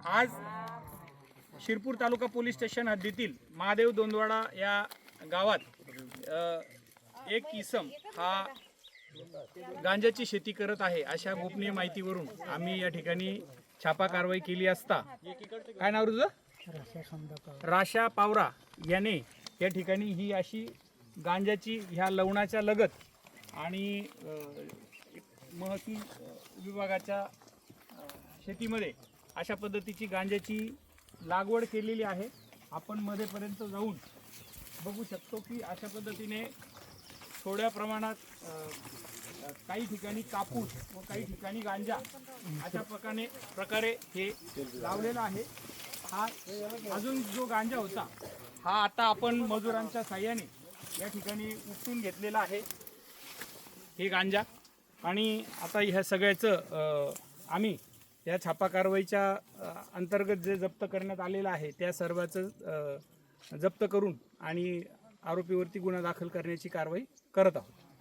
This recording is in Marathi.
आज शिरपूर तालुका पोलीस स्टेशन हद्दीतील महादेव दोंदवाडा या गावात एक इसम हा गांजाची शेती करत आहे अशा गोपनीय माहितीवरून आम्ही या ठिकाणी छापा कारवाई केली असता काय नाव तुझं? राशा पावरा याने या ठिकाणी ही अशी गांजाची ह्या लवणाच्या लगत आणि महसूल विभागाच्या शेतीमध्ये अशा पद्धतीची गांजाची लागवड केलेली आहे। आपण मध्येपर्यंत जाऊन बघू शकतो की अशा पद्धतीने थोड्या प्रमाणात काही ठिकाणी कापूस व काही ठिकाणी गांजा अशा प्रकारे हे लावलेला आहे। हा अजून जो गांजा होता हा आता आपण मजुरांच्या साहाय्याने या ठिकाणी उपटून घेतलेला आहे हे गांजा। आणि आता ह्या सगळ्याचं आम्ही या छापा कारवाईच्या अंतर्गत जे जप्त करण्यात आलेलं आहे त्या सर्वाचं जप्त करून आणि आरोपीवरती गुन्हा दाखल करण्याची कारवाई करत आहोत।